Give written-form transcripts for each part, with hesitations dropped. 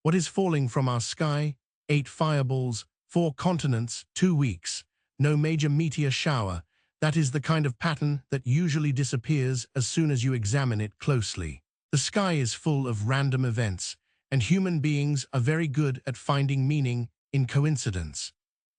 What is falling from our sky? 8 fireballs, 4 continents, 2 weeks. No major meteor shower. That is the kind of pattern that usually disappears as soon as you examine it closely. The sky is full of random events, and human beings are very good at finding meaning in coincidence.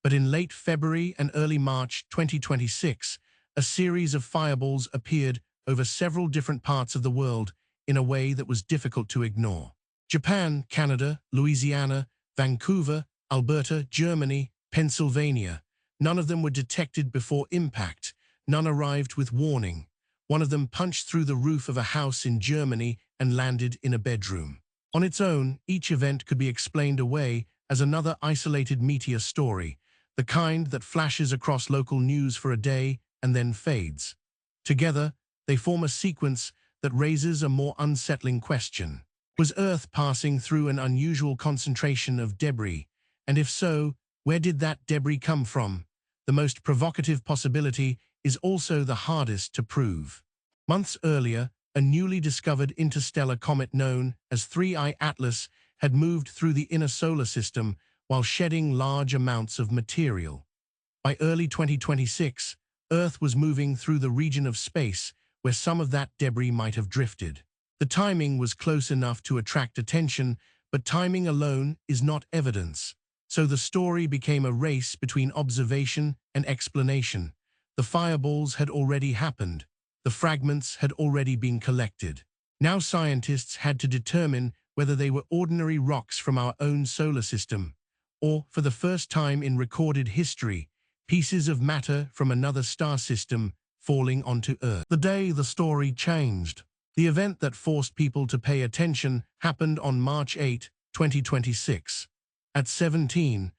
But in late February and early March 2026, a series of fireballs appeared over several different parts of the world in a way that was difficult to ignore. Japan, Canada, Louisiana, Vancouver, Alberta, Germany, Pennsylvania. None of them were detected before impact. None arrived with warning. One of them punched through the roof of a house in Germany and landed in a bedroom. On its own, each event could be explained away as another isolated meteor story, the kind that flashes across local news for a day and then fades. Together, they form a sequence that raises a more unsettling question. Was Earth passing through an unusual concentration of debris? And if so, where did that debris come from? The most provocative possibility is also the hardest to prove. Months earlier, a newly discovered interstellar comet known as 3I Atlas had moved through the inner solar system while shedding large amounts of material. By early 2026, Earth was moving through the region of space where some of that debris might have drifted. The timing was close enough to attract attention, but timing alone is not evidence. So the story became a race between observation and explanation. The fireballs had already happened. The fragments had already been collected. Now scientists had to determine whether they were ordinary rocks from our own solar system, or, for the first time in recorded history, pieces of matter from another star system falling onto Earth. The day the story changed. The event that forced people to pay attention happened on March 8, 2026. At 17:55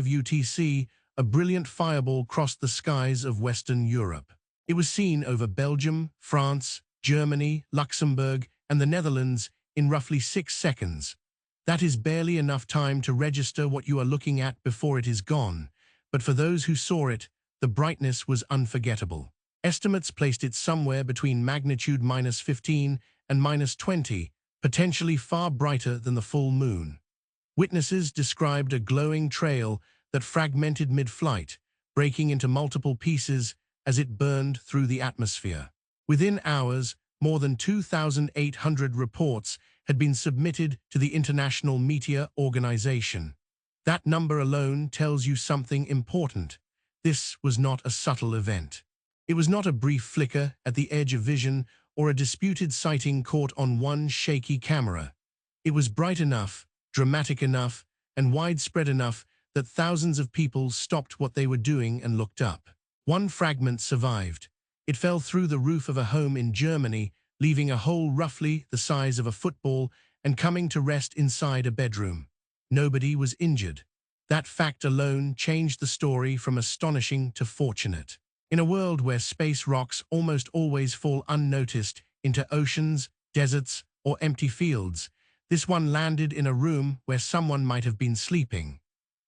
UTC, a brilliant fireball crossed the skies of Western Europe. It was seen over Belgium, France, Germany, Luxembourg, and the Netherlands in roughly 6 seconds. That is barely enough time to register what you are looking at before it is gone. But for those who saw it, the brightness was unforgettable. Estimates placed it somewhere between magnitude -15 and -20, potentially far brighter than the full moon. Witnesses described a glowing trail that fragmented mid-flight, breaking into multiple pieces as it burned through the atmosphere. Within hours, more than 2,800 reports had been submitted to the International Meteor Organization. That number alone tells you something important. This was not a subtle event. It was not a brief flicker at the edge of vision or a disputed sighting caught on one shaky camera. It was bright enough, dramatic enough, and widespread enough that thousands of people stopped what they were doing and looked up. One fragment survived. It fell through the roof of a home in Germany, leaving a hole roughly the size of a football and coming to rest inside a bedroom. Nobody was injured. That fact alone changed the story from astonishing to fortunate. In a world where space rocks almost always fall unnoticed into oceans, deserts, or empty fields, this one landed in a room where someone might have been sleeping.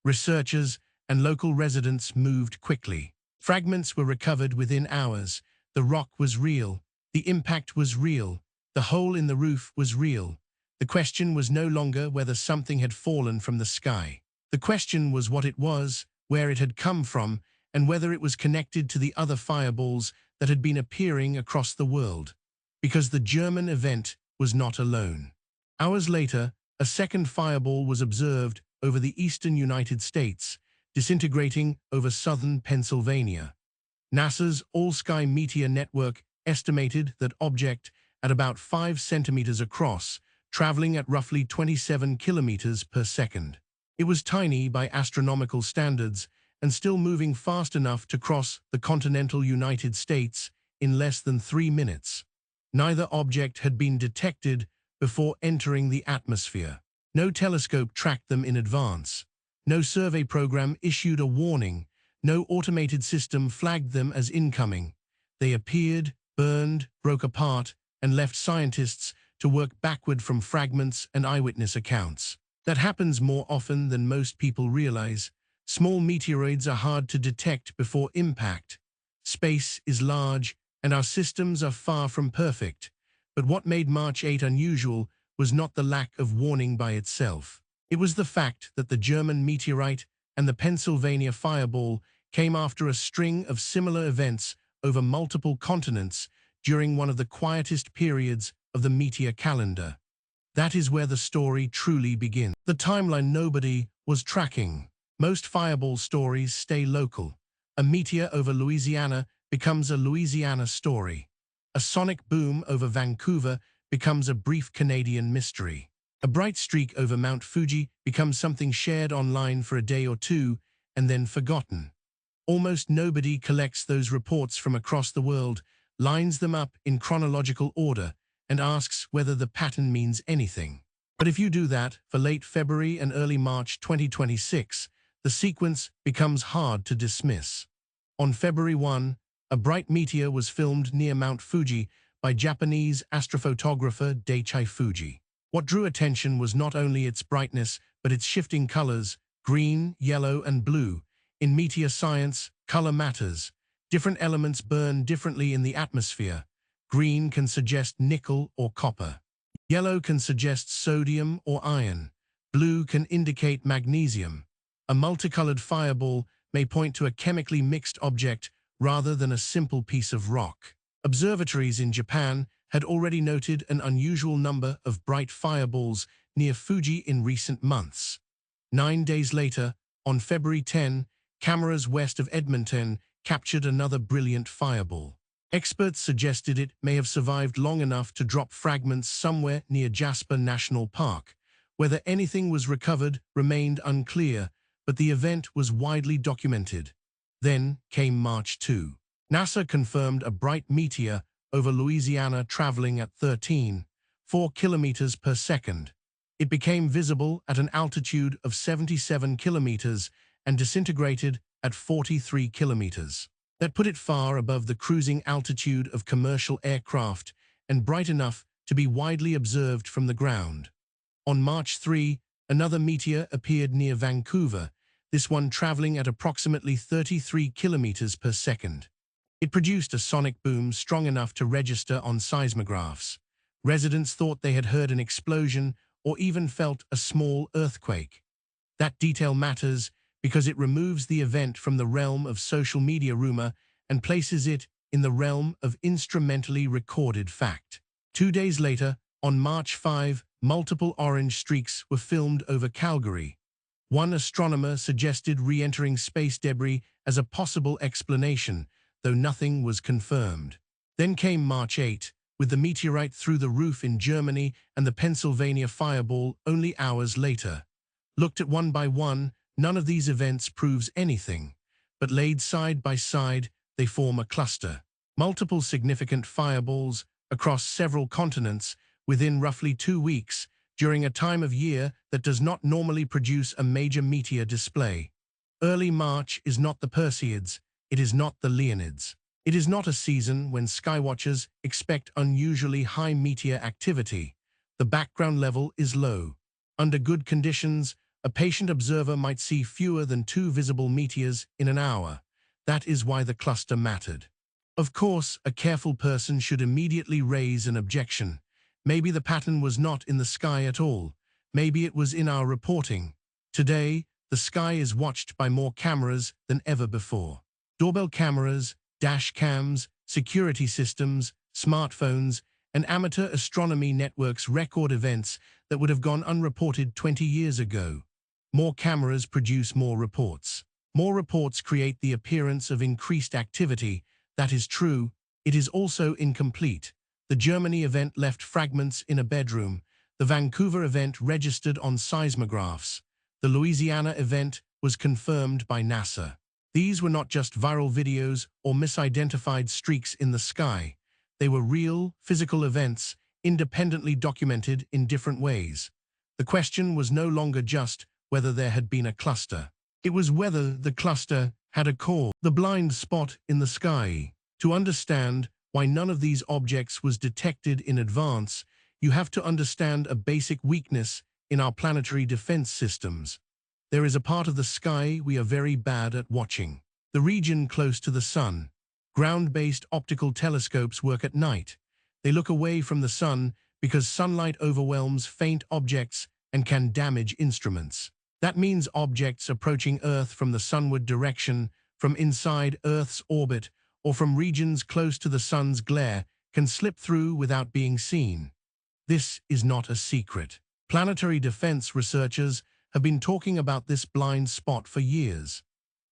Researchers and local residents moved quickly. Fragments were recovered within hours. The rock was real. The impact was real. The hole in the roof was real. The question was no longer whether something had fallen from the sky. The question was what it was, where it had come from, and whether it was connected to the other fireballs that had been appearing across the world. Because the German event was not alone. Hours later, a second fireball was observed over the eastern United States, disintegrating over southern Pennsylvania. NASA's All-Sky Meteor Network estimated that object at about 5 centimeters across, traveling at roughly 27 kilometers per second. It was tiny by astronomical standards and still moving fast enough to cross the continental United States in less than 3 minutes. Neither object had been detected before entering the atmosphere. No telescope tracked them in advance. No survey program issued a warning. No automated system flagged them as incoming. They appeared, burned, broke apart, and left scientists to work backward from fragments and eyewitness accounts. That happens more often than most people realize. Small meteoroids are hard to detect before impact. Space is large, and our systems are far from perfect. But what made March 8 unusual was not the lack of warning by itself. It was the fact that the German meteorite and the Pennsylvania fireball came after a string of similar events over multiple continents during one of the quietest periods of the meteor calendar. That is where the story truly begins. The timeline nobody was tracking. Most fireball stories stay local. A meteor over Louisiana becomes a Louisiana story. A sonic boom over Vancouver becomes a brief Canadian mystery. A bright streak over Mount Fuji becomes something shared online for a day or two and then forgotten. Almost nobody collects those reports from across the world, lines them up in chronological order, and asks whether the pattern means anything. But if you do that for late February and early March 2026, the sequence becomes hard to dismiss. On February 1, a bright meteor was filmed near Mount Fuji by Japanese astrophotographer Daichi Fuji. What drew attention was not only its brightness, but its shifting colors, green, yellow, and blue. In meteor science, color matters. Different elements burn differently in the atmosphere. Green can suggest nickel or copper. Yellow can suggest sodium or iron. Blue can indicate magnesium. A multicolored fireball may point to a chemically mixed object rather than a simple piece of rock. Observatories in Japan had already noted an unusual number of bright fireballs near Fuji in recent months. 9 days later, on February 10, cameras west of Edmonton captured another brilliant fireball. Experts suggested it may have survived long enough to drop fragments somewhere near Jasper National Park. Whether anything was recovered remained unclear, but the event was widely documented. Then came March 2. NASA confirmed a bright meteor over Louisiana traveling at 13.4 kilometers per second. It became visible at an altitude of 77 kilometers and disintegrated at 43 kilometers. That put it far above the cruising altitude of commercial aircraft and bright enough to be widely observed from the ground. On March 3, another meteor appeared near Vancouver, this one traveling at approximately 33 kilometers per second. It produced a sonic boom strong enough to register on seismographs. Residents thought they had heard an explosion or even felt a small earthquake. That detail matters because it removes the event from the realm of social media rumor and places it in the realm of instrumentally recorded fact. 2 days later, on March 5, multiple orange streaks were filmed over Calgary. One astronomer suggested re-entering space debris as a possible explanation, though nothing was confirmed. Then came March 8, with the meteorite through the roof in Germany and the Pennsylvania fireball only hours later. Looked at one by one, none of these events proves anything, but laid side by side, they form a cluster. Multiple significant fireballs across several continents within roughly 2 weeks during a time of year that does not normally produce a major meteor display. Early March is not the Perseids, it is not the Leonids. It is not a season when skywatchers expect unusually high meteor activity. The background level is low. Under good conditions, a patient observer might see fewer than 2 visible meteors in an hour. That is why the cluster mattered. Of course, a careful person should immediately raise an objection. Maybe the pattern was not in the sky at all. Maybe it was in our reporting. Today, the sky is watched by more cameras than ever before. Doorbell cameras, dash cams, security systems, smartphones, and amateur astronomy networks record events that would have gone unreported 20 years ago. More cameras produce more reports. More reports create the appearance of increased activity. That is true. It is also incomplete. The Germany event left fragments in a bedroom. The Vancouver event registered on seismographs. The Louisiana event was confirmed by NASA. These were not just viral videos or misidentified streaks in the sky. They were real, physical events, independently documented in different ways. The question was no longer just whether there had been a cluster. It was whether the cluster had a cause. The blind spot in the sky. To understand why none of these objects was detected in advance, you have to understand a basic weakness in our planetary defense systems. There is a part of the sky we are very bad at watching. The region close to the sun. Ground-based optical telescopes work at night. They look away from the sun because sunlight overwhelms faint objects and can damage instruments. That means objects approaching Earth from the sunward direction, from inside Earth's orbit, or from regions close to the sun's glare can slip through without being seen. This is not a secret. Planetary defense researchers have been talking about this blind spot for years.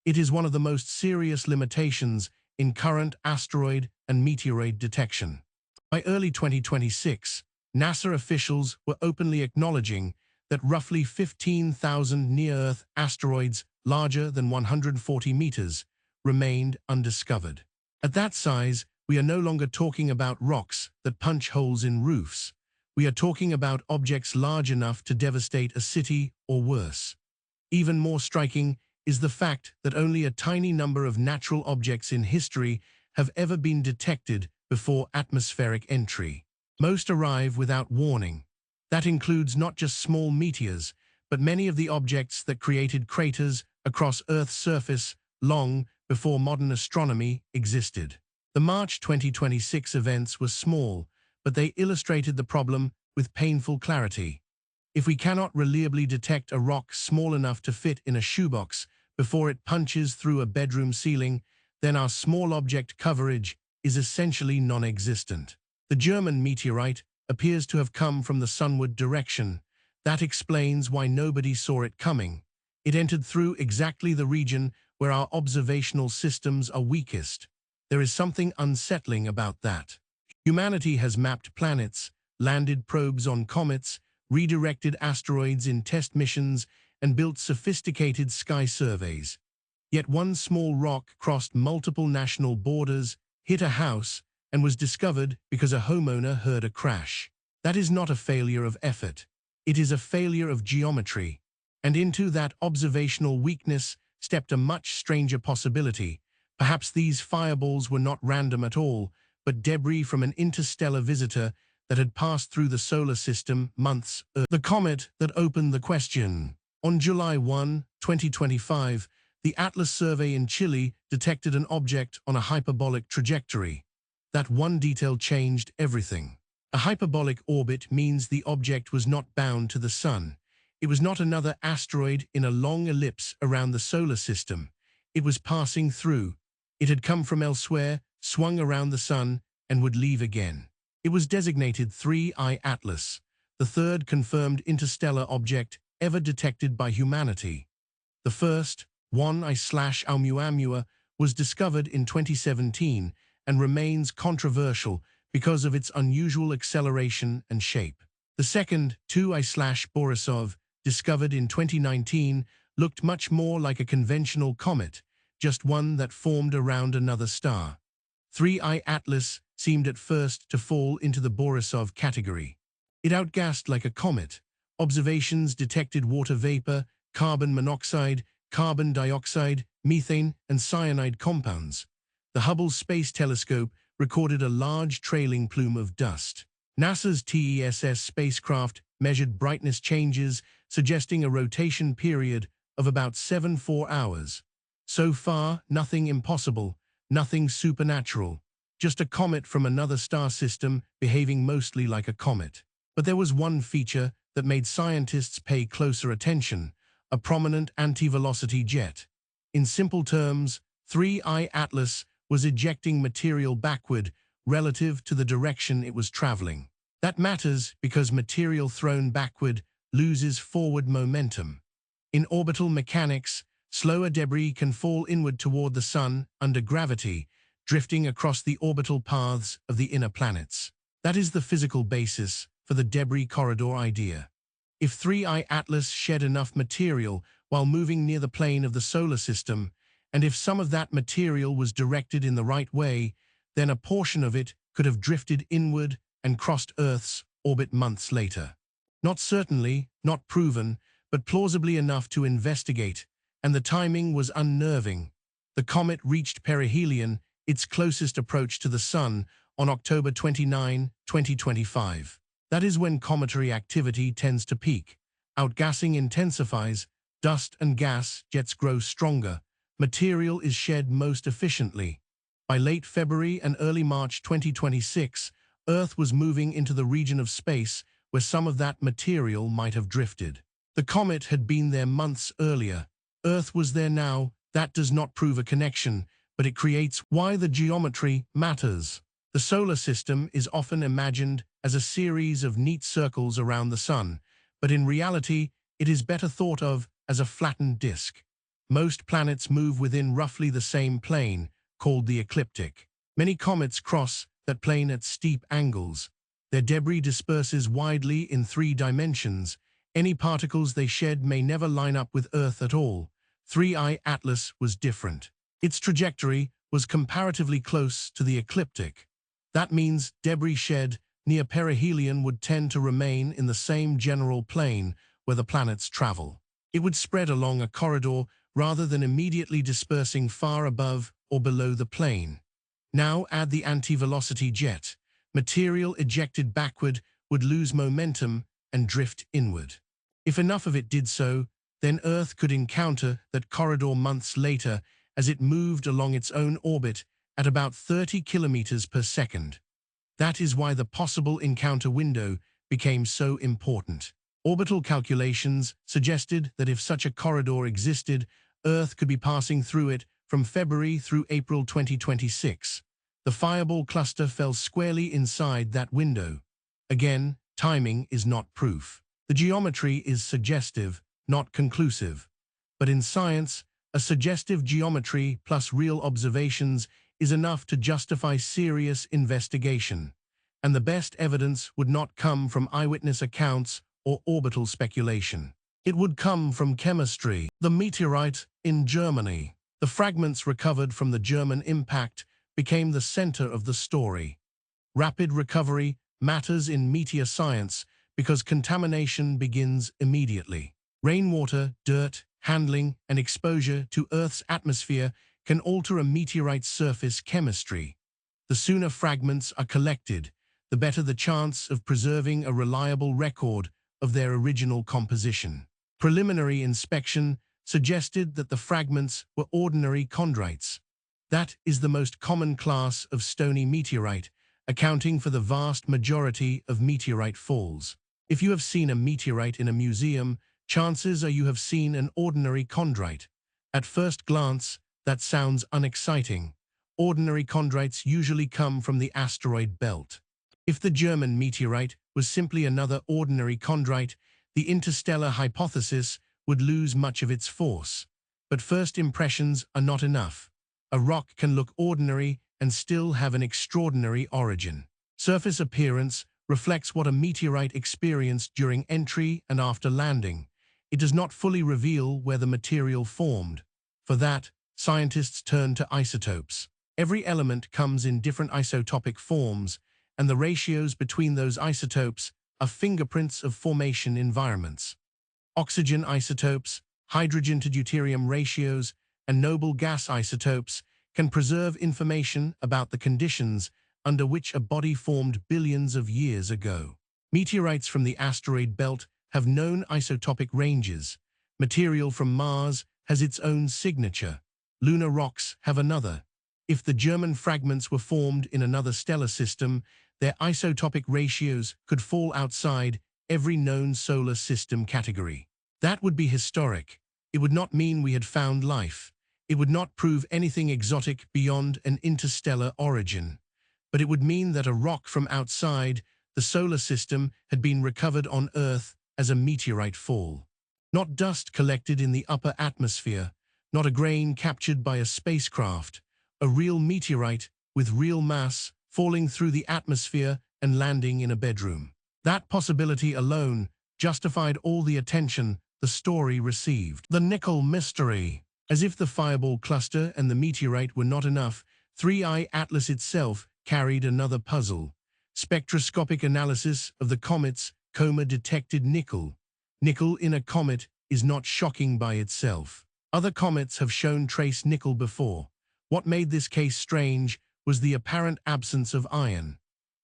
It is one of the most serious limitations in current asteroid and meteorite detection. By early 2026, NASA officials were openly acknowledging that roughly 15,000 near-Earth asteroids larger than 140 meters remained undiscovered. At that size, we are no longer talking about rocks that punch holes in roofs. We are talking about objects large enough to devastate a city or worse. Even more striking is the fact that only a tiny number of natural objects in history have ever been detected before atmospheric entry. Most arrive without warning. That includes not just small meteors, but many of the objects that created craters across Earth's surface long before modern astronomy existed. The March 2026 events were small, but they illustrated the problem with painful clarity. If we cannot reliably detect a rock small enough to fit in a shoebox before it punches through a bedroom ceiling, then our small object coverage is essentially non-existent. The German meteorite appears to have come from the sunward direction. That explains why nobody saw it coming. It entered through exactly the region where our observational systems are weakest. There is something unsettling about that. Humanity has mapped planets, landed probes on comets, redirected asteroids in test missions, and built sophisticated sky surveys. Yet one small rock crossed multiple national borders, hit a house, and was discovered because a homeowner heard a crash. That is not a failure of effort. It is a failure of geometry. And into that observational weakness stepped a much stranger possibility. Perhaps these fireballs were not random at all, but debris from an interstellar visitor that had passed through the solar system months earlier. The comet that opened the question. On July 1, 2025, the Atlas survey in Chile detected an object on a hyperbolic trajectory. That one detail changed everything. A hyperbolic orbit means the object was not bound to the sun. It was not another asteroid in a long ellipse around the solar system. It was passing through. It had come from elsewhere, swung around the sun, and would leave again. It was designated 3I Atlas, the third confirmed interstellar object ever detected by humanity. The first, 1I/Oumuamua, was discovered in 2017 and remains controversial because of its unusual acceleration and shape. The second, 2I/Borisov, discovered in 2019, looked much more like a conventional comet, just one that formed around another star. 3I Atlas seemed at first to fall into the Borisov category. It outgassed like a comet. Observations detected water vapor, carbon monoxide, carbon dioxide, methane, and cyanide compounds. The Hubble Space Telescope recorded a large trailing plume of dust. NASA's TESS spacecraft measured brightness changes, suggesting a rotation period of about 74 hours. So far, nothing impossible, nothing supernatural, just a comet from another star system behaving mostly like a comet. But there was one feature that made scientists pay closer attention: a prominent anti-velocity jet. In simple terms, 3I Atlas was ejecting material backward relative to the direction it was traveling. That matters because material thrown backward loses forward momentum. In orbital mechanics, slower debris can fall inward toward the sun under gravity, drifting across the orbital paths of the inner planets. That is the physical basis for the debris corridor idea. If 3I Atlas shed enough material while moving near the plane of the solar system, and if some of that material was directed in the right way, then a portion of it could have drifted inward and crossed Earth's orbit months later. Not certainly, not proven, but plausibly enough to investigate, and the timing was unnerving. The comet reached perihelion, its closest approach to the sun, on October 29, 2025. That is when cometary activity tends to peak. Outgassing intensifies, dust and gas jets grow stronger, material is shed most efficiently. By late February and early March 2026, Earth was moving into the region of space where some of that material might have drifted. The comet had been there months earlier. Earth was there now. That does not prove a connection, but it creates why the geometry matters. The solar system is often imagined as a series of neat circles around the sun, but in reality, it is better thought of as a flattened disk. Most planets move within roughly the same plane, called the ecliptic. Many comets cross that plane at steep angles. Their debris disperses widely in 3 dimensions. Any particles they shed may never line up with Earth at all. 3I Atlas was different. Its trajectory was comparatively close to the ecliptic. That means debris shed near perihelion would tend to remain in the same general plane where the planets travel. It would spread along a corridor rather than immediately dispersing far above or below the plane. Now add the anti-velocity jet. Material ejected backward would lose momentum and drift inward. If enough of it did so, then Earth could encounter that corridor months later as it moved along its own orbit at about 30 kilometers per second. That is why the possible encounter window became so important. Orbital calculations suggested that if such a corridor existed, Earth could be passing through it from February through April 2026. The fireball cluster fell squarely inside that window. Again, timing is not proof. The geometry is suggestive, not conclusive. But in science, a suggestive geometry plus real observations is enough to justify serious investigation. And the best evidence would not come from eyewitness accounts or orbital speculation. It would come from chemistry. The meteorite in Germany. The fragments recovered from the German impact became the center of the story. Rapid recovery matters in meteor science because contamination begins immediately. Rainwater, dirt, handling, and exposure to Earth's atmosphere can alter a meteorite's surface chemistry. The sooner fragments are collected, the better the chance of preserving a reliable record of their original composition. Preliminary inspection suggested that the fragments were ordinary chondrites. That is the most common class of stony meteorite, accounting for the vast majority of meteorite falls. If you have seen a meteorite in a museum, chances are you have seen an ordinary chondrite. At first glance, that sounds unexciting. Ordinary chondrites usually come from the asteroid belt. If the German meteorite was simply another ordinary chondrite, the interstellar hypothesis would lose much of its force. But first impressions are not enough. A rock can look ordinary and still have an extraordinary origin. Surface appearance reflects what a meteorite experienced during entry and after landing. It does not fully reveal where the material formed. For that, scientists turn to isotopes. Every element comes in different isotopic forms, and the ratios between those isotopes are fingerprints of formation environments. Oxygen isotopes, hydrogen to deuterium ratios, and noble gas isotopes can preserve information about the conditions under which a body formed billions of years ago. Meteorites from the asteroid belt have known isotopic ranges. Material from Mars has its own signature. Lunar rocks have another. If the German fragments were formed in another stellar system, their isotopic ratios could fall outside every known solar system category. That would be historic. It would not mean we had found life. It would not prove anything exotic beyond an interstellar origin. But it would mean that a rock from outside the solar system had been recovered on Earth as a meteorite fall. Not dust collected in the upper atmosphere, not a grain captured by a spacecraft, a real meteorite with real mass falling through the atmosphere and landing in a bedroom. That possibility alone justified all the attention the story received. The nickel mystery. As if the fireball cluster and the meteorite were not enough, 3I Atlas itself carried another puzzle. Spectroscopic analysis of the comet's coma detected nickel. Nickel in a comet is not shocking by itself. Other comets have shown trace nickel before. What made this case strange was the apparent absence of iron.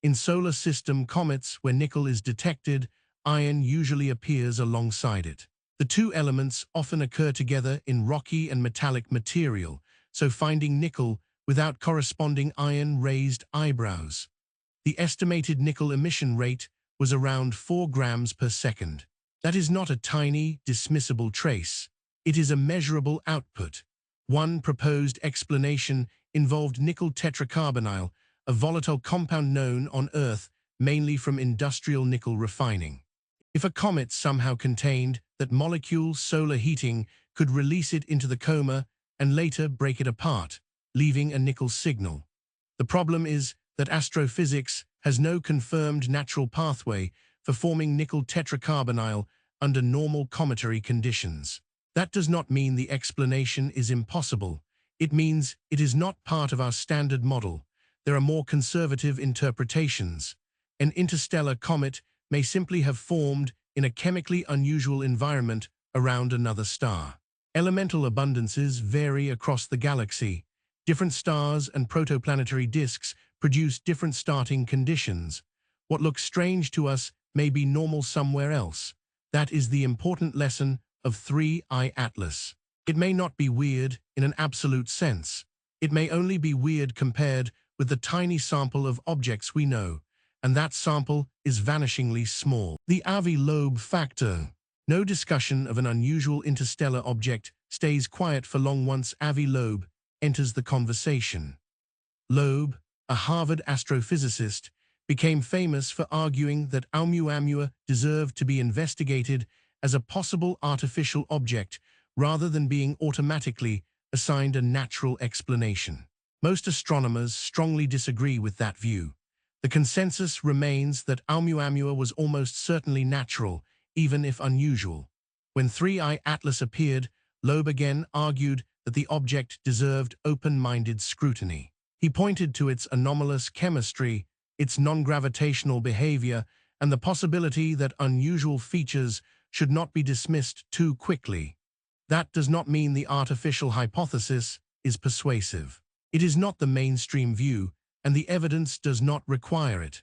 In solar system comets where nickel is detected, iron usually appears alongside it. The two elements often occur together in rocky and metallic material, so finding nickel without corresponding iron raised eyebrows. The estimated nickel emission rate was around 4 grams per second. That is not a tiny, dismissible trace. It is a measurable output. One proposed explanation involved nickel tetracarbonyl, a volatile compound known on Earth mainly from industrial nickel refining. If a comet somehow contained that molecule, solar heating could release it into the coma and later break it apart, leaving a nickel signal. The problem is that astrophysics has no confirmed natural pathway for forming nickel tetracarbonyl under normal cometary conditions. That does not mean the explanation is impossible. It means it is not part of our standard model. There are more conservative interpretations. An interstellar comet may simply have formed in a chemically unusual environment around another star. Elemental abundances vary across the galaxy. Different stars and protoplanetary disks produce different starting conditions. What looks strange to us may be normal somewhere else. That is the important lesson of 3I Atlas. It may not be weird in an absolute sense. It may only be weird compared with the tiny sample of objects we know, and that sample is vanishingly small. The Avi Loeb factor. No discussion of an unusual interstellar object stays quiet for long once Avi Loeb enters the conversation. Loeb, a Harvard astrophysicist, became famous for arguing that Oumuamua deserved to be investigated as a possible artificial object rather than being automatically assigned a natural explanation. Most astronomers strongly disagree with that view. The consensus remains that Oumuamua was almost certainly natural, even if unusual. When 3I Atlas appeared, Loeb again argued that the object deserved open-minded scrutiny. He pointed to its anomalous chemistry, its non-gravitational behavior, and the possibility that unusual features should not be dismissed too quickly. That does not mean the artificial hypothesis is persuasive. It is not the mainstream view, and the evidence does not require it.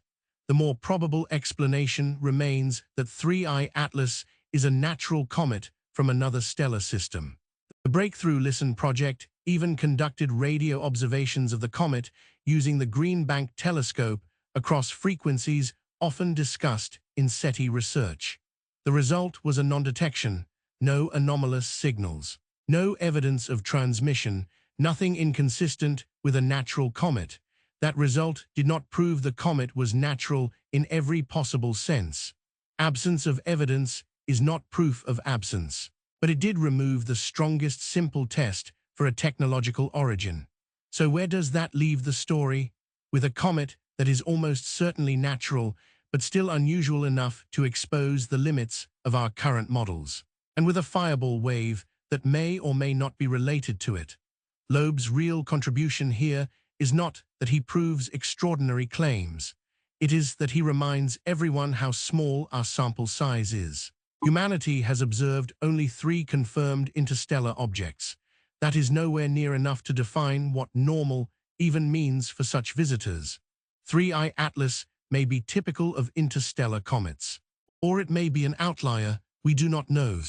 The more probable explanation remains that 3I Atlas is a natural comet from another stellar system. The Breakthrough Listen project even conducted radio observations of the comet using the Green Bank telescope across frequencies often discussed in SETI research. The result was a non-detection, no anomalous signals, no evidence of transmission, nothing inconsistent with a natural comet. That result did not prove the comet was natural in every possible sense. Absence of evidence is not proof of absence, but it did remove the strongest simple test for a technological origin. So where does that leave the story? With a comet that is almost certainly natural, but still unusual enough to expose the limits of our current models, and with a fireball wave that may or may not be related to it. Loeb's real contribution here is not that he proves extraordinary claims. It is that he reminds everyone how small our sample size is. Humanity has observed only 3 confirmed interstellar objects. That is nowhere near enough to define what normal even means for such visitors. 3I Atlas may be typical of interstellar comets, or it may be an outlier, we do not know.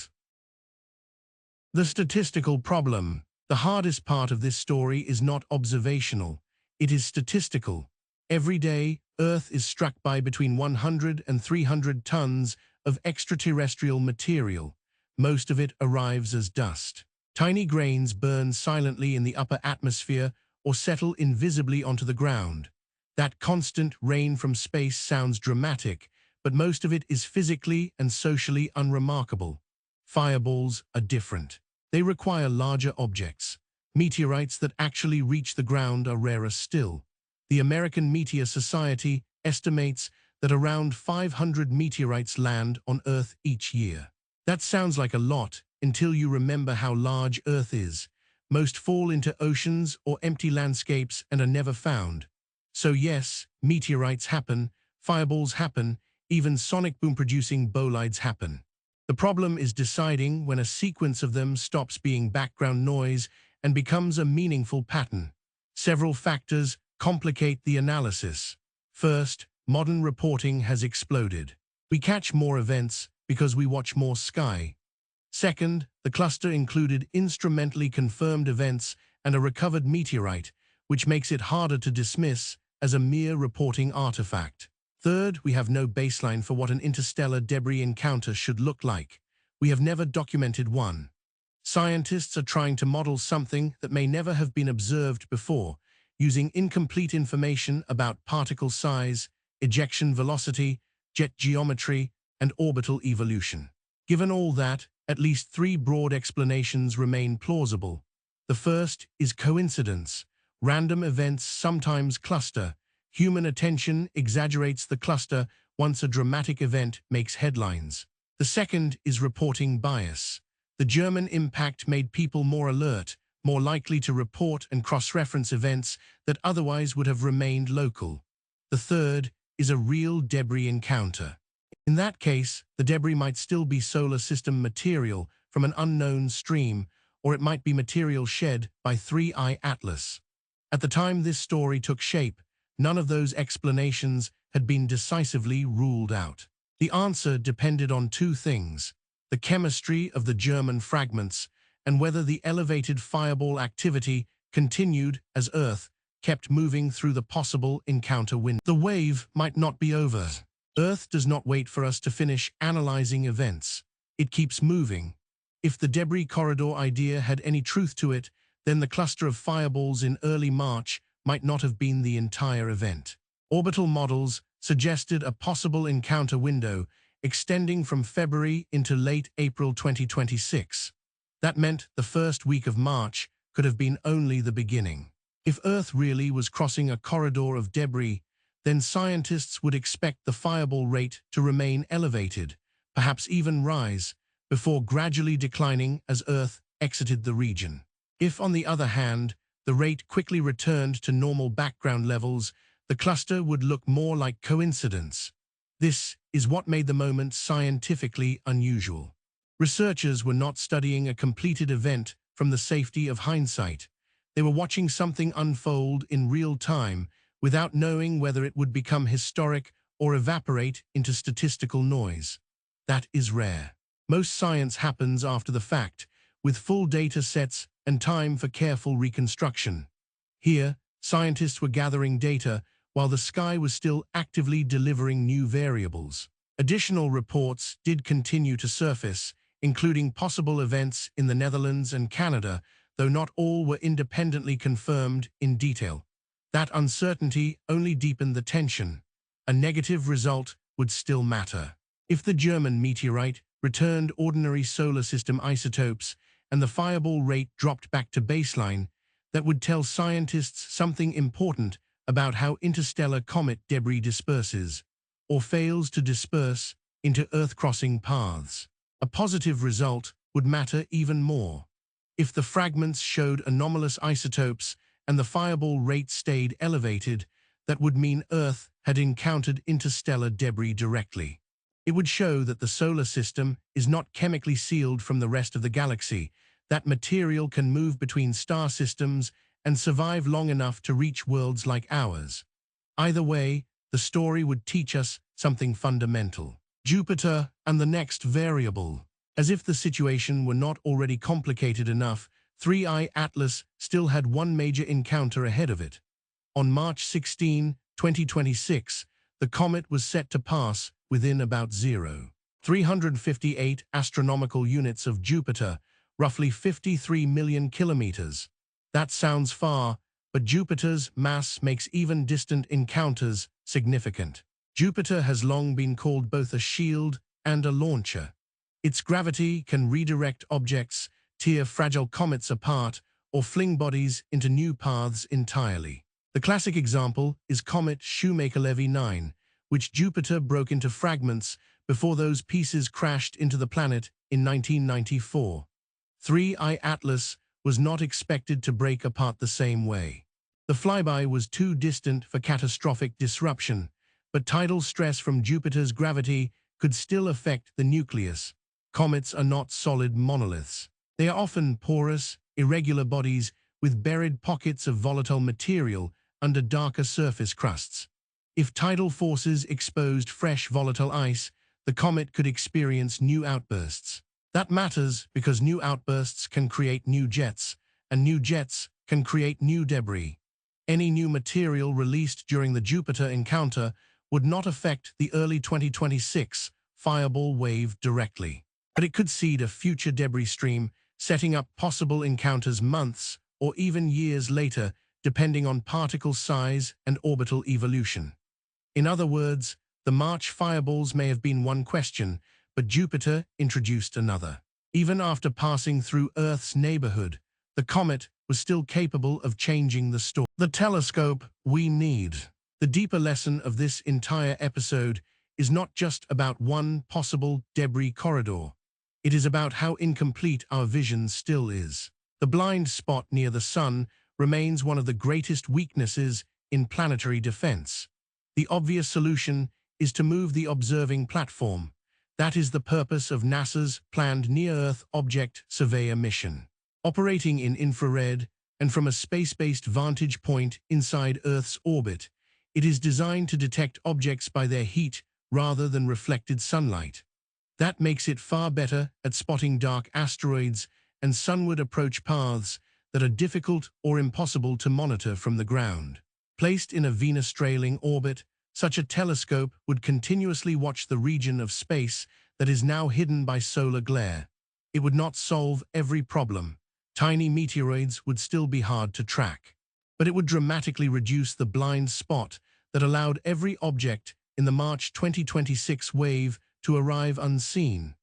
The statistical problem. The hardest part of this story is not observational, it is statistical. Every day, Earth is struck by between 100 and 300 tons of extraterrestrial material. Most of it arrives as dust. Tiny grains burn silently in the upper atmosphere or settle invisibly onto the ground. That constant rain from space sounds dramatic, but most of it is physically and socially unremarkable. Fireballs are different. They require larger objects. Meteorites that actually reach the ground are rarer still. The American Meteor Society estimates that around 500 meteorites land on Earth each year. That sounds like a lot until you remember how large Earth is. Most fall into oceans or empty landscapes and are never found. So yes, meteorites happen, fireballs happen, even sonic boom-producing bolides happen. The problem is deciding when a sequence of them stops being background noise and becomes a meaningful pattern. Several factors complicate the analysis. First, modern reporting has exploded. We catch more events because we watch more sky. Second, the cluster included instrumentally confirmed events and a recovered meteorite, which makes it harder to dismiss as a mere reporting artifact. Third, we have no baseline for what an interstellar debris encounter should look like. We have never documented one. Scientists are trying to model something that may never have been observed before, using incomplete information about particle size, ejection velocity, jet geometry, and orbital evolution. Given all that, at least three broad explanations remain plausible. The first is coincidence. Random events sometimes cluster. Human attention exaggerates the cluster once a dramatic event makes headlines. The second is reporting bias. The German impact made people more alert, more likely to report and cross-reference events that otherwise would have remained local. The third is a real debris encounter. In that case, the debris might still be solar system material from an unknown stream, or it might be material shed by 3I Atlas. At the time this story took shape, none of those explanations had been decisively ruled out. The answer depended on two things: the chemistry of the German fragments and whether the elevated fireball activity continued as Earth kept moving through the possible encounter window. The wave might not be over. Earth does not wait for us to finish analyzing events. It keeps moving. If the debris corridor idea had any truth to it, then the cluster of fireballs in early March might not have been the entire event. Orbital models suggested a possible encounter window extending from February into late April 2026. That meant the first week of March could have been only the beginning. If Earth really was crossing a corridor of debris, then scientists would expect the fireball rate to remain elevated, perhaps even rise, before gradually declining as Earth exited the region. If, on the other hand, the rate quickly returned to normal background levels, the cluster would look more like coincidence. This is what made the moment scientifically unusual. Researchers were not studying a completed event from the safety of hindsight. They were watching something unfold in real time without knowing whether it would become historic or evaporate into statistical noise. That is rare. Most science happens after the fact, with full data sets and time for careful reconstruction. Here, scientists were gathering data while the sky was still actively delivering new variables. Additional reports did continue to surface, including possible events in the Netherlands and Canada, though not all were independently confirmed in detail. That uncertainty only deepened the tension. A negative result would still matter. If the German meteorite returned ordinary solar system isotopes and the fireball rate dropped back to baseline, that would tell scientists something important about how interstellar comet debris disperses, or fails to disperse, into Earth-crossing paths. A positive result would matter even more. If the fragments showed anomalous isotopes and the fireball rate stayed elevated, that would mean Earth had encountered interstellar debris directly. It would show that the solar system is not chemically sealed from the rest of the galaxy, that material can move between star systems and survive long enough to reach worlds like ours. Either way, the story would teach us something fundamental. Jupiter and the next variable. As if the situation were not already complicated enough, 3I Atlas still had one major encounter ahead of it. On March 16, 2026, the comet was set to pass within about 358 astronomical units of Jupiter, roughly 53 million kilometers. That sounds far, but Jupiter's mass makes even distant encounters significant. Jupiter has long been called both a shield and a launcher. Its gravity can redirect objects, tear fragile comets apart, or fling bodies into new paths entirely. The classic example is comet Shoemaker-Levy 9, which Jupiter broke into fragments before those pieces crashed into the planet in 1994. 3I Atlas was not expected to break apart the same way. The flyby was too distant for catastrophic disruption, but tidal stress from Jupiter's gravity could still affect the nucleus. Comets are not solid monoliths. They are often porous, irregular bodies with buried pockets of volatile material under darker surface crusts. If tidal forces exposed fresh volatile ice, the comet could experience new outbursts. That matters because new outbursts can create new jets, and new jets can create new debris. Any new material released during the Jupiter encounter would not affect the early 2026 fireball wave directly, but it could seed a future debris stream, setting up possible encounters months or even years later, depending on particle size and orbital evolution. In other words, the March fireballs may have been one question, but Jupiter introduced another. Even after passing through Earth's neighborhood, the comet was still capable of changing the story. The telescope we need. The deeper lesson of this entire episode is not just about one possible debris corridor. It is about how incomplete our vision still is. The blind spot near the Sun remains one of the greatest weaknesses in planetary defense. The obvious solution is to move the observing platform. That is the purpose of NASA's planned Near-Earth Object Surveyor mission. Operating in infrared and from a space-based vantage point inside Earth's orbit, it is designed to detect objects by their heat rather than reflected sunlight. That makes it far better at spotting dark asteroids and sunward approach paths that are difficult or impossible to monitor from the ground. Placed in a Venus-trailing orbit, such a telescope would continuously watch the region of space that is now hidden by solar glare. It would not solve every problem. Tiny meteoroids would still be hard to track. But it would dramatically reduce the blind spot that allowed every object in the March 2026 wave to arrive unseen.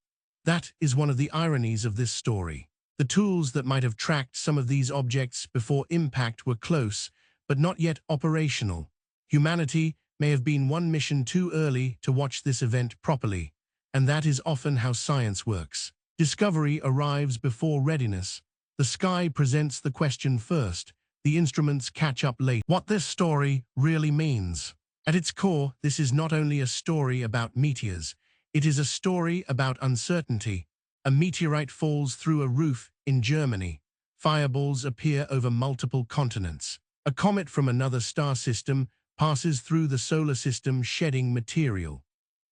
That is one of the ironies of this story. The tools that might have tracked some of these objects before impact were close, but not yet operational. Humanity may have been one mission too early to watch this event properly, and that is often how science works. Discovery arrives before readiness. The sky presents the question first. The instruments catch up late. What this story really means. At its core, this is not only a story about meteors, it is a story about uncertainty. A meteorite falls through a roof in Germany. Fireballs appear over multiple continents. A comet from another star system passes through the solar system shedding material.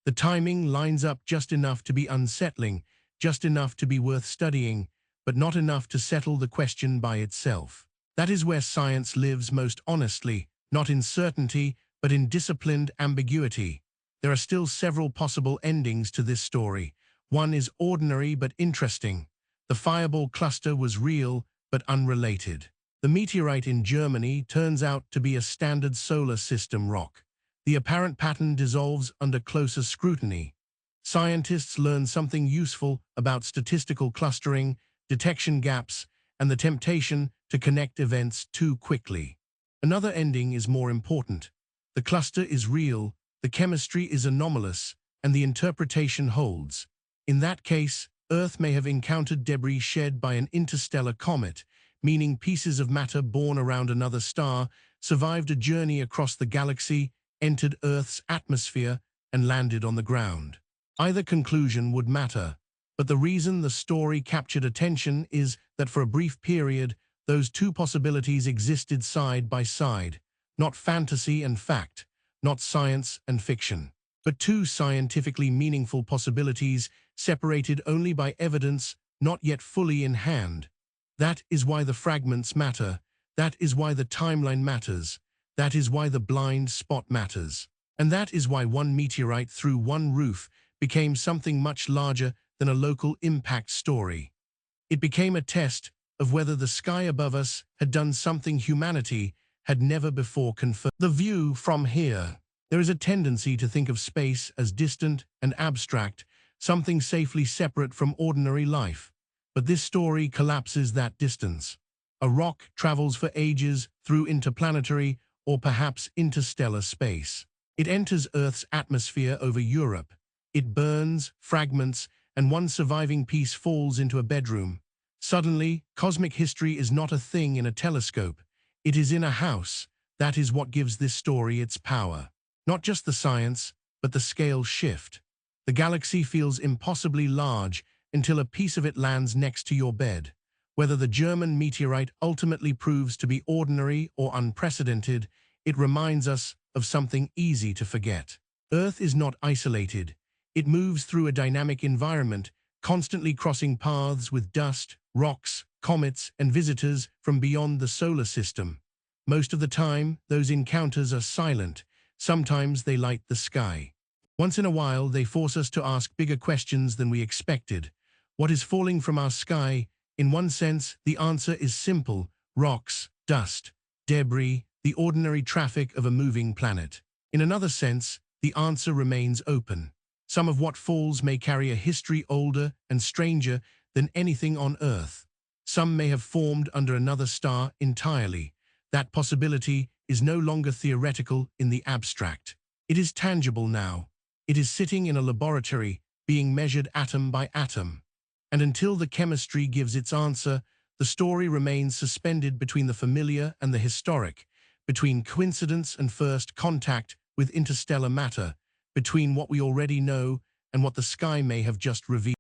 The timing lines up just enough to be unsettling, just enough to be worth studying, but not enough to settle the question by itself. That is where science lives most honestly, not in certainty, but in disciplined ambiguity. There are still several possible endings to this story. One is ordinary but interesting. The fireball cluster was real but unrelated. The meteorite in Germany turns out to be a standard solar system rock. The apparent pattern dissolves under closer scrutiny. Scientists learn something useful about statistical clustering, detection gaps, and the temptation to connect events too quickly. Another ending is more important. The cluster is real, the chemistry is anomalous, and the interpretation holds. In that case, Earth may have encountered debris shed by an interstellar comet, meaning pieces of matter born around another star survived a journey across the galaxy, entered Earth's atmosphere, and landed on the ground. Either conclusion would matter, but the reason the story captured attention is that for a brief period, those two possibilities existed side by side, not fantasy and fact, not science and fiction, but two scientifically meaningful possibilities separated only by evidence not yet fully in hand. That is why the fragments matter. That is why the timeline matters. That is why the blind spot matters. And that is why one meteorite through one roof became something much larger than a local impact story. It became a test of whether the sky above us had done something humanity had never before confirmed. The view from here. There is a tendency to think of space as distant and abstract, something safely separate from ordinary life. But this story collapses that distance. A rock travels for ages through interplanetary or perhaps interstellar space. It enters Earth's atmosphere over Europe. It burns, fragments, and one surviving piece falls into a bedroom. Suddenly, cosmic history is not a thing in a telescope. It is in a house. That is what gives this story its power. Not just the science, but the scale shift. The galaxy feels impossibly large until a piece of it lands next to your bed. Whether the German meteorite ultimately proves to be ordinary or unprecedented, it reminds us of something easy to forget. Earth is not isolated. It moves through a dynamic environment, constantly crossing paths with dust, rocks, comets, and visitors from beyond the solar system. Most of the time, those encounters are silent. Sometimes they light the sky. Once in a while, they force us to ask bigger questions than we expected. What is falling from our sky? In one sense, the answer is simple: rocks, dust, debris, the ordinary traffic of a moving planet. In another sense, the answer remains open. Some of what falls may carry a history older and stranger than anything on Earth. Some may have formed under another star entirely. That possibility is no longer theoretical in the abstract. It is tangible now. It is sitting in a laboratory, being measured atom by atom. And until the chemistry gives its answer, the story remains suspended between the familiar and the historic, between coincidence and first contact with interstellar matter, between what we already know and what the sky may have just revealed.